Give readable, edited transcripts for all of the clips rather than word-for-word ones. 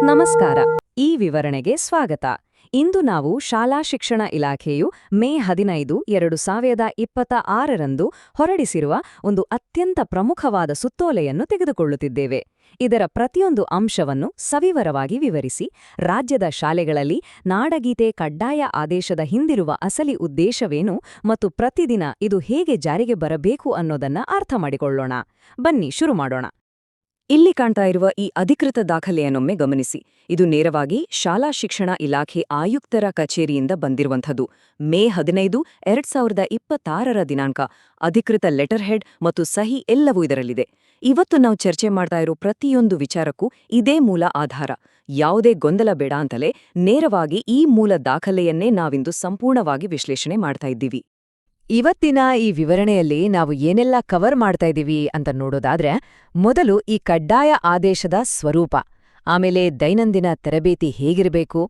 ನಮಸ್ಕಾರ. ಈ ವಿವರಣೆಗೆ ಸ್ವಾಗತ. ಇಂದು ನಾವು ಶಾಲಾ ಶಿಕ್ಷಣ ಇಲಾಖೆಯು ಮೇ 15, 2026ರಂದು ಹೊರಡಿಸಿರುವ ಒಂದು ಅತ್ಯಂತ ಪ್ರಮುಖವಾದ ಸುತ್ತೋಲೆಯನ್ನು ತೆಗೆದುಕೊಳ್ಳುತ್ತಿದ್ದೇವೆ. ಇದರ ಪ್ರತಿಯೊಂದು ಅಂಶವನ್ನು ಸವಿವರವಾಗಿ ವಿವರಿಸಿ, ರಾಜ್ಯದ ಶಾಲೆಗಳಲ್ಲಿ ನಾಡಗೀತೆ ಕಡ್ಡಾಯ ಆದೇಶದ ಹಿಂದಿರುವ ಅಸಲಿ ಉದ್ದೇಶವೇನು ಮತ್ತು ಪ್ರತಿದಿನ ಇದು ಹೇಗೆ ಜಾರಿಗೆ ಬರಬೇಕು ಅನ್ನೋದನ್ನ ಅರ್ಥ ಮಾಡಿಕೊಳ್ಳೋಣ. ಬನ್ನಿ ಶುರು ಮಾಡೋಣ. ಇಲ್ಲಿ ಕಾಣ್ತಾ ಇರುವ ಈ ಅಧಿಕೃತ ದಾಖಲೆಯನ್ನೊಮ್ಮೆ ಗಮನಿಸಿ. ಇದು ನೇರವಾಗಿ ಶಾಲಾ ಶಿಕ್ಷಣ ಇಲಾಖೆ ಆಯುಕ್ತರ ಕಚೇರಿಯಿಂದ ಬಂದಿರುವಂಥದ್ದು. ಮೇ 15, 2026ರ ದಿನಾಂಕ, ಅಧಿಕೃತ ಲೆಟರ್ ಹೆಡ್ ಮತ್ತು ಸಹಿ ಎಲ್ಲವೂ ಇದರಲ್ಲಿದೆ. ಇವತ್ತು ನಾವು ಚರ್ಚೆ ಮಾಡ್ತಾ ಇರೋ ಪ್ರತಿಯೊಂದು ವಿಚಾರಕ್ಕೂ ಇದೇ ಮೂಲ ಆಧಾರ. ಯಾವುದೇ ಗೊಂದಲ ಬೇಡ ಅಂತಲೇ ನೇರವಾಗಿ ಈ ಮೂಲ ದಾಖಲೆಯನ್ನೇ ನಾವಿಂದು ಸಂಪೂರ್ಣವಾಗಿ ವಿಶ್ಲೇಷಣೆ ಮಾಡ್ತಾ ಇದ್ದೀವಿ. ಇವತ್ತಿನ ಈ ವಿವರಣೆಯಲ್ಲಿ ನಾವು ಏನೆಲ್ಲ ಕವರ್ ಮಾಡ್ತಾ ಇದ್ದೀವಿ ಅಂತ ನೋಡೋದಾದ್ರೆ, ಮೊದಲು ಈ ಕಡ್ಡಾಯ ಆದೇಶದ ಸ್ವರೂಪ, ಆಮೇಲೆ ದೈನಂದಿನ ತರಬೇತಿ ಹೇಗಿರಬೇಕು,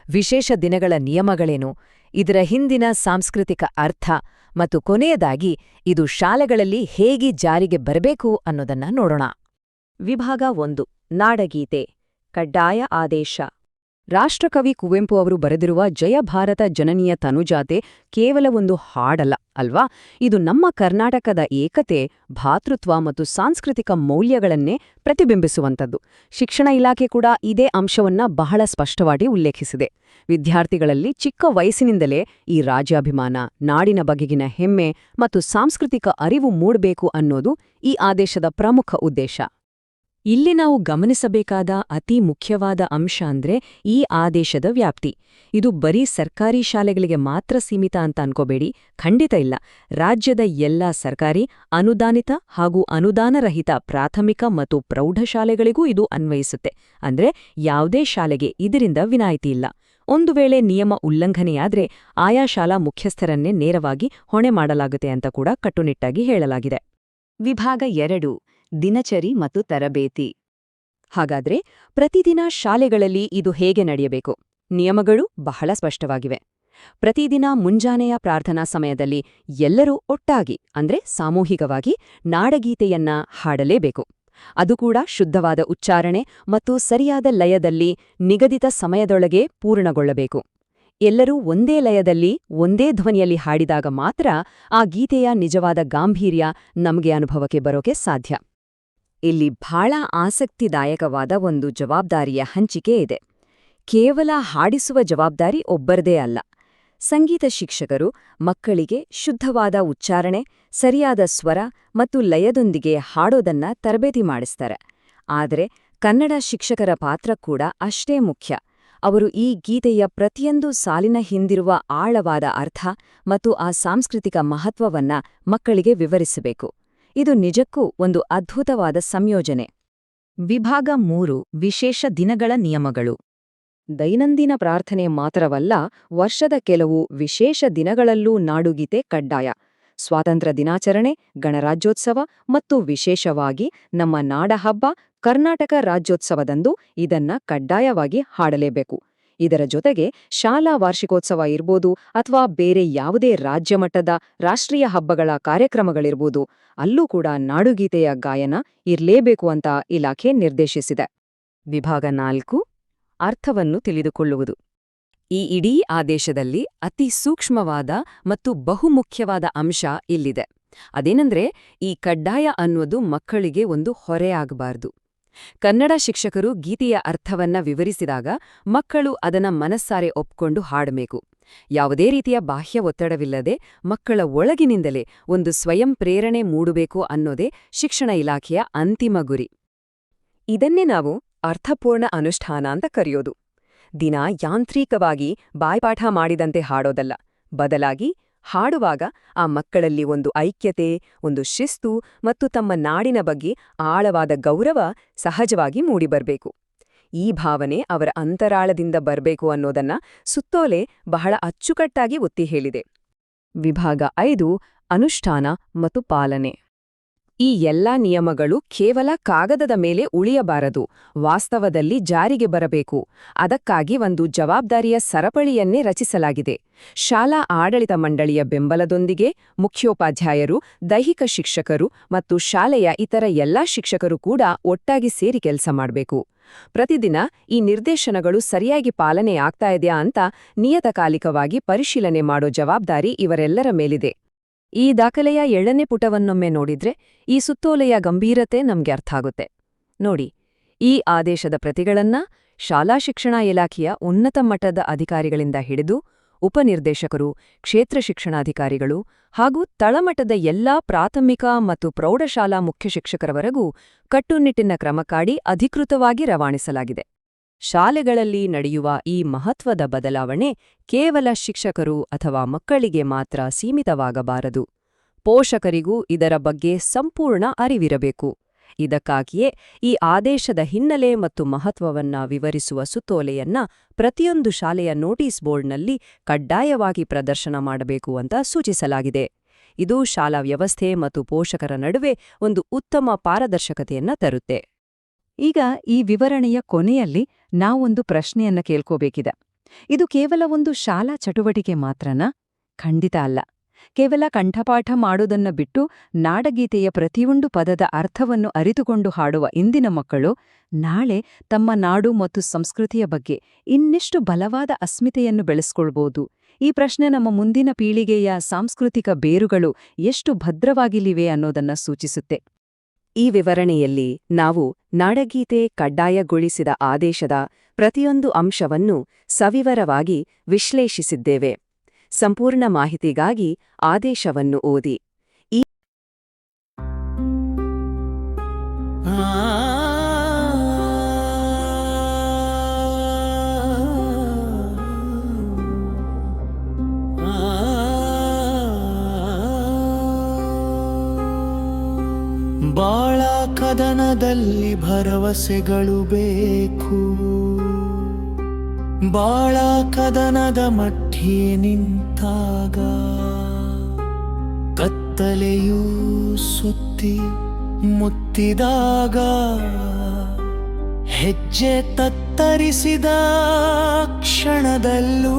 ವಿಶೇಷ ದಿನಗಳ ನಿಯಮಗಳೇನು, ಇದರ ಹಿಂದಿನ ಸಾಂಸ್ಕೃತಿಕ ಅರ್ಥ ಮತ್ತು ಕೊನೆಯದಾಗಿ ಇದು ಶಾಲೆಗಳಲ್ಲಿ ಹೇಗೆ ಜಾರಿಗೆ ಬರಬೇಕು ಅನ್ನೋದನ್ನ ನೋಡೋಣ. ವಿಭಾಗ 1: ನಾಡಗೀತೆ ಕಡ್ಡಾಯ ಆದೇಶ. ರಾಷ್ಟ್ರಕವಿ ಕುವೆಂಪು ಅವರು ಬರೆದಿರುವ ಜಯ ಭಾರತ ಜನನಿಯ ತನುಜಾತೆ ಕೇವಲ ಒಂದು ಹಾಡಲ್ಲ ಅಲ್ವಾ? ಇದು ನಮ್ಮ ಕರ್ನಾಟಕದ ಏಕತೆ, ಭಾತೃತ್ವ ಮತ್ತು ಸಾಂಸ್ಕೃತಿಕ ಮೌಲ್ಯಗಳನ್ನೇ ಪ್ರತಿಬಿಂಬಿಸುವಂಥದ್ದು. ಶಿಕ್ಷಣ ಇಲಾಖೆ ಕೂಡ ಇದೇ ಅಂಶವನ್ನ ಬಹಳ ಸ್ಪಷ್ಟವಾಗಿ ಉಲ್ಲೇಖಿಸಿದೆ. ವಿದ್ಯಾರ್ಥಿಗಳಲ್ಲಿ ಚಿಕ್ಕ ವಯಸ್ಸಿನಿಂದಲೇ ಈ ರಾಜ್ಯಾಭಿಮಾನ, ನಾಡಿನ ಬಗೆಗಿನ ಹೆಮ್ಮೆ ಮತ್ತು ಸಾಂಸ್ಕೃತಿಕ ಅರಿವು ಮೂಡಬೇಕು ಅನ್ನೋದು ಈ ಆದೇಶದ ಪ್ರಮುಖ ಉದ್ದೇಶ. ಇಲ್ಲಿ ನಾವು ಗಮನಿಸಬೇಕಾದ ಅತಿ ಮುಖ್ಯವಾದ ಅಂಶ ಅಂದ್ರೆ ಈ ಆದೇಶದ ವ್ಯಾಪ್ತಿ. ಇದು ಬರೀ ಸರ್ಕಾರಿ ಶಾಲೆಗಳಿಗೆ ಮಾತ್ರ ಸೀಮಿತ ಅಂತ ಅನ್ಕೋಬೇಡಿ, ಖಂಡಿತ ಇಲ್ಲ. ರಾಜ್ಯದ ಎಲ್ಲ ಸರ್ಕಾರಿ, ಅನುದಾನಿತ ಹಾಗೂ ಅನುದಾನರಹಿತ ಪ್ರಾಥಮಿಕ ಮತ್ತು ಪ್ರೌಢಶಾಲೆಗಳಿಗೂ ಇದು ಅನ್ವಯಿಸುತ್ತೆ. ಅಂದ್ರೆ ಯಾವುದೇ ಶಾಲೆಗೆ ಇದರಿಂದ ವಿನಾಯಿತಿ ಇಲ್ಲ. ಒಂದು ವೇಳೆ ನಿಯಮ ಉಲ್ಲಂಘನೆಯಾದ್ರೆ ಆಯಾ ಶಾಲಾ ಮುಖ್ಯಸ್ಥರನ್ನೇ ನೇರವಾಗಿ ಹೊಣೆ ಮಾಡಲಾಗುತ್ತೆ ಅಂತ ಕೂಡ ಕಟ್ಟುನಿಟ್ಟಾಗಿ ಹೇಳಲಾಗಿದೆ. ವಿಭಾಗ 2: ದಿನಚರಿ ಮತ್ತು ತರಬೇತಿ. ಹಾಗಾದ್ರೆ ಪ್ರತಿದಿನ ಶಾಲೆಗಳಲ್ಲಿ ಇದು ಹೇಗೆ ನಡೆಯಬೇಕು? ನಿಯಮಗಳು ಬಹಳ ಸ್ಪಷ್ಟವಾಗಿವೆ. ಪ್ರತಿದಿನ ಮುಂಜಾನೆಯ ಪ್ರಾರ್ಥನಾ ಸಮಯದಲ್ಲಿ ಎಲ್ಲರೂ ಒಟ್ಟಾಗಿ ಅಂದ್ರೆ ಸಾಮೂಹಿಕವಾಗಿ ನಾಡಗೀತೆಯನ್ನ ಹಾಡಲೇಬೇಕು. ಅದು ಕೂಡ ಶುದ್ಧವಾದ ಉಚ್ಚಾರಣೆ ಮತ್ತು ಸರಿಯಾದ ಲಯದಲ್ಲಿ ನಿಗದಿತ ಸಮಯದೊಳಗೆ ಪೂರ್ಣಗೊಳ್ಳಬೇಕು. ಎಲ್ಲರೂ ಒಂದೇ ಲಯದಲ್ಲಿ ಒಂದೇ ಧ್ವನಿಯಲ್ಲಿ ಹಾಡಿದಾಗ ಮಾತ್ರ ಆ ಗೀತೆಯ ನಿಜವಾದ ಗಾಂಭೀರ್ಯ ನಮಗೆ ಅನುಭವಕ್ಕೆ ಬರೋಕೆ ಸಾಧ್ಯ. ಇಲ್ಲಿ ಬಹಳ ಆಸಕ್ತಿದಾಯಕವಾದ ಒಂದು ಜವಾಬ್ದಾರಿಯ ಹಂಚಿಕೆ ಇದೆ. ಕೇವಲ ಹಾಡಿಸುವ ಜವಾಬ್ದಾರಿ ಒಬ್ಬರದೇ ಅಲ್ಲ. ಸಂಗೀತ ಶಿಕ್ಷಕರು ಮಕ್ಕಳಿಗೆ ಶುದ್ಧವಾದ ಉಚ್ಚಾರಣೆ, ಸರಿಯಾದ ಸ್ವರ ಮತ್ತು ಲಯದೊಂದಿಗೆ ಹಾಡೋದನ್ನ ತರಬೇತಿ ಮಾಡಿಸ್ತಾರೆ. ಆದರೆ ಕನ್ನಡ ಶಿಕ್ಷಕರ ಪಾತ್ರ ಕೂಡ ಅಷ್ಟೇ ಮುಖ್ಯ. ಅವರು ಈ ಗೀತೆಯ ಪ್ರತಿಯೊಂದು ಸಾಲಿನ ಹಿಂದಿರುವ ಆಳವಾದ ಅರ್ಥ ಮತ್ತು ಆ ಸಾಂಸ್ಕೃತಿಕ ಮಹತ್ವವನ್ನ ಮಕ್ಕಳಿಗೆ ವಿವರಿಸಬೇಕು. ಇದು ನಿಜಕ್ಕೂ ಒಂದು ಅದ್ಭುತವಾದ ಸಂಯೋಜನೆ. ವಿಭಾಗ 3: ವಿಶೇಷ ದಿನಗಳ ನಿಯಮಗಳು. ದೈನಂದಿನ ಪ್ರಾರ್ಥನೆ ಮಾತ್ರವಲ್ಲ, ವರ್ಷದ ಕೆಲವು ವಿಶೇಷ ದಿನಗಳಲ್ಲೂ ನಾಡುಗೀತೆ ಕಡ್ಡಾಯ. ಸ್ವಾತಂತ್ರ್ಯ ದಿನಾಚರಣೆ, ಗಣರಾಜ್ಯೋತ್ಸವ ಮತ್ತು ವಿಶೇಷವಾಗಿ ನಮ್ಮ ನಾಡಹಬ್ಬ ಕರ್ನಾಟಕ ರಾಜ್ಯೋತ್ಸವದಂದು ಇದನ್ನ ಕಡ್ಡಾಯವಾಗಿ ಹಾಡಲೇಬೇಕು. ಇದರ ಜೊತೆಗೆ ಶಾಲಾ ವಾರ್ಷಿಕೋತ್ಸವ ಇರ್ಬೋದು ಅಥವಾ ಬೇರೆ ಯಾವುದೇ ರಾಜ್ಯಮಟ್ಟದ ರಾಷ್ಟ್ರೀಯ ಹಬ್ಬಗಳ ಕಾರ್ಯಕ್ರಮಗಳಿರ್ಬೋದು, ಅಲ್ಲೂ ಕೂಡ ನಾಡುಗೀತೆಯ ಗಾಯನ ಇರ್ಲೇಬೇಕು ಅಂತ ಇಲಾಖೆ ನಿರ್ದೇಶಿಸಿದೆ. ವಿಭಾಗ 4: ಅರ್ಥವನ್ನು ತಿಳಿದುಕೊಳ್ಳುವುದು. ಈ ಇಡೀ ಆದೇಶದಲ್ಲಿ ಅತಿ ಸೂಕ್ಷ್ಮವಾದ ಮತ್ತು ಬಹುಮುಖ್ಯವಾದ ಅಂಶ ಇಲ್ಲಿದೆ. ಅದೇನೆಂದ್ರೆ, ಈ ಕಡ್ಡಾಯ ಅನ್ನೋದು ಮಕ್ಕಳಿಗೆ ಒಂದು ಹೊರೆಯಾಗಬಾರ್ದು. ಕನ್ನಡ ಶಿಕ್ಷಕರು ಗೀತೆಯ ಅರ್ಥವನ್ನ ವಿವರಿಸಿದಾಗ ಮಕ್ಕಳು ಅದನ್ನ ಮನಸ್ಸಾರೆ ಒಪ್ಕೊಂಡು ಹಾಡಬೇಕು. ಯಾವುದೇ ರೀತಿಯ ಬಾಹ್ಯ ಒತ್ತಡವಿಲ್ಲದೆ ಮಕ್ಕಳ ಒಳಗಿನಿಂದಲೇ ಒಂದು ಸ್ವಯಂ ಪ್ರೇರಣೆ ಮೂಡಬೇಕು ಅನ್ನೋದೇ ಶಿಕ್ಷಣ ಇಲಾಖೆಯ ಅಂತಿಮ ಗುರಿ. ಇದನ್ನೇ ನಾವು ಅರ್ಥಪೂರ್ಣ ಅನುಷ್ಠಾನ ಅಂತ ಕರೆಯೋದು. ದಿನ ಯಾಂತ್ರಿಕವಾಗಿ ಬಾಯ್ಪಾಠ ಮಾಡಿದಂತೆ ಹಾಡೋದಲ್ಲ, ಬದಲಾಗಿ ಹಾಡುವಾಗ ಆ ಮಕ್ಕಳಲ್ಲಿ ಒಂದು ಐಕ್ಯತೆ, ಒಂದು ಶಿಸ್ತು ಮತ್ತು ತಮ್ಮ ನಾಡಿನ ಬಗ್ಗೆ ಆಳವಾದ ಗೌರವ ಸಹಜವಾಗಿ ಮೂಡಿಬರ್ಬೇಕು. ಈ ಭಾವನೆ ಅವರ ಅಂತರಾಳದಿಂದ ಬರ್ಬೇಕು ಅನ್ನೋದನ್ನ ಸುತ್ತೋಲೆ ಬಹಳ ಅಚ್ಚುಕಟ್ಟಾಗಿ ಒತ್ತಿ ಹೇಳಿದೆ. ವಿಭಾಗ 5: ಅನುಷ್ಠಾನ ಮತ್ತು ಪಾಲನೆ. ಈ ಎಲ್ಲಾ ನಿಯಮಗಳು ಕೇವಲ ಕಾಗದದ ಮೇಲೆ ಉಳಿಯಬಾರದು, ವಾಸ್ತವದಲ್ಲಿ ಜಾರಿಗೆ ಬರಬೇಕು. ಅದಕ್ಕಾಗಿ ಒಂದು ಜವಾಬ್ದಾರಿಯ ಸರಪಳಿಯನ್ನೇ ರಚಿಸಲಾಗಿದೆ. ಶಾಲಾ ಆಡಳಿತ ಮಂಡಳಿಯ ಬೆಂಬಲದೊಂದಿಗೆ ಮುಖ್ಯೋಪಾಧ್ಯಾಯರು, ದೈಹಿಕ ಶಿಕ್ಷಕರು ಮತ್ತು ಶಾಲೆಯ ಇತರ ಎಲ್ಲಾ ಶಿಕ್ಷಕರು ಕೂಡ ಒಟ್ಟಾಗಿ ಸೇರಿ ಕೆಲಸ ಮಾಡಬೇಕು. ಪ್ರತಿದಿನ ಈ ನಿರ್ದೇಶನಗಳು ಸರಿಯಾಗಿ ಪಾಲನೆ ಆಗ್ತಾ ಇದೆಯಾ ಅಂತ ನಿಯತಕಾಲಿಕವಾಗಿ ಪರಿಶೀಲನೆ ಮಾಡೋ ಜವಾಬ್ದಾರಿ ಇವರೆಲ್ಲರ ಮೇಲಿದೆ. ಈ ದಾಖಲೆಯ 7ನೇ ಪುಟವನ್ನೊಮ್ಮೆ ನೋಡಿದ್ರೆ ಈ ಸುತ್ತೋಲೆಯ ಗಂಭೀರತೆ ನಮ್ಗೆ ಅರ್ಥ ಆಗುತ್ತೆ. ನೋಡಿ, ಈ ಆದೇಶದ ಪ್ರತಿಗಳನ್ನ ಶಾಲಾ ಶಿಕ್ಷಣ ಇಲಾಖೆಯ ಉನ್ನತ ಮಟ್ಟದ ಅಧಿಕಾರಿಗಳಿಂದ ಹಿಡಿದು ಉಪನಿರ್ದೇಶಕರು, ಕ್ಷೇತ್ರ ಶಿಕ್ಷಣಾಧಿಕಾರಿಗಳು ಹಾಗೂ ತಳಮಟ್ಟದ ಎಲ್ಲಾ ಪ್ರಾಥಮಿಕ ಮತ್ತು ಪ್ರೌಢಶಾಲಾ ಮುಖ್ಯ ಶಿಕ್ಷಕರವರೆಗೂ ಕಟ್ಟುನಿಟ್ಟಿನ ಕ್ರಮಕ್ಕಾಗಿ ಅಧಿಕೃತವಾಗಿ ರವಾನಿಸಲಾಗಿದೆ. ಶಾಲೆಗಳಲ್ಲಿ ನಡೆಯುವ ಈ ಮಹತ್ವದ ಬದಲಾವಣೆ ಕೇವಲ ಶಿಕ್ಷಕರು ಅಥವಾ ಮಕ್ಕಳಿಗೆ ಮಾತ್ರ ಸೀಮಿತವಾಗಬಾರದು. ಪೋಷಕರಿಗೂ ಇದರ ಬಗ್ಗೆ ಸಂಪೂರ್ಣ ಅರಿವಿರಬೇಕು. ಇದಕ್ಕಾಗಿಯೇ ಈ ಆದೇಶದ ಹಿನ್ನೆಲೆ ಮತ್ತು ಮಹತ್ವವನ್ನ ವಿವರಿಸುವ ಸುತ್ತೋಲೆಯನ್ನ ಪ್ರತಿಯೊಂದು ಶಾಲೆಯ ನೋಟಿಸ್ ಬೋರ್ಡ್ನಲ್ಲಿ ಕಡ್ಡಾಯವಾಗಿ ಪ್ರದರ್ಶನ ಮಾಡಬೇಕು ಅಂತ ಸೂಚಿಸಲಾಗಿದೆ. ಇದು ಶಾಲಾ ವ್ಯವಸ್ಥೆ ಮತ್ತು ಪೋಷಕರ ನಡುವೆ ಒಂದು ಉತ್ತಮ ಪಾರದರ್ಶಕತೆಯನ್ನ ತರುತ್ತೆ. ಈಗ ಈ ವಿವರಣೆಯ ಕೊನೆಯಲ್ಲಿ ನಾವೊಂದು ಪ್ರಶ್ನೆಯನ್ನ ಕೇಳ್ಕೋಬೇಕಿದೆ. ಇದು ಕೇವಲ ಒಂದು ಶಾಲಾ ಚಟುವಟಿಕೆ ಮಾತ್ರನಾ? ಖಂಡಿತ ಅಲ್ಲ. ಕೇವಲ ಕಂಠಪಾಠ ಮಾಡೋದನ್ನ ಬಿಟ್ಟು ನಾಡಗೀತೆಯ ಪ್ರತಿಯೊಂದು ಪದದ ಅರ್ಥವನ್ನು ಅರಿತುಕೊಂಡು ಹಾಡುವ ಇಂದಿನ ಮಕ್ಕಳು ನಾಳೆ ತಮ್ಮ ನಾಡು ಮತ್ತು ಸಂಸ್ಕೃತಿಯ ಬಗ್ಗೆ ಇನ್ನೆಷ್ಟು ಬಲವಾದ ಅಸ್ಮಿತೆಯನ್ನು ಬೆಳೆಸ್ಕೊಳ್ಬೋದು. ಈ ಪ್ರಶ್ನೆ ನಮ್ಮ ಮುಂದಿನ ಪೀಳಿಗೆಯ ಸಾಂಸ್ಕೃತಿಕ ಬೇರುಗಳು ಎಷ್ಟು ಭದ್ರವಾಗಿಲಿವೆ ಅನ್ನೋದನ್ನ ಸೂಚಿಸುತ್ತೆ. ಈ ವಿವರಣೆಯಲ್ಲಿ ನಾವು ನಾಡಗೀತೆ ಕಡ್ಡಾಯಗೊಳಿಸಿದ ಆದೇಶದ ಪ್ರತಿಯೊಂದು ಅಂಶವನ್ನು ಸವಿವರವಾಗಿ ವಿಶ್ಲೇಷಿಸಿದ್ದೇವೆ. ಸಂಪೂರ್ಣ ಮಾಹಿತಿಗಾಗಿ ಆದೇಶವನ್ನು ಓದಿ. ಬಾಳ ಕದನದಲ್ಲಿ ಭರವಸೆಗಳು ಬೇಕು, ಬಾಳ ಕದನದ ಮಧ್ಯೆ ನಿಂತಾಗ ಕತ್ತಲೆಯೂ ಸುತ್ತಿ ಮುತ್ತಿದಾಗ ಹೆಜ್ಜೆ ತತ್ತರಿಸಿದ ಕ್ಷಣದಲ್ಲೂ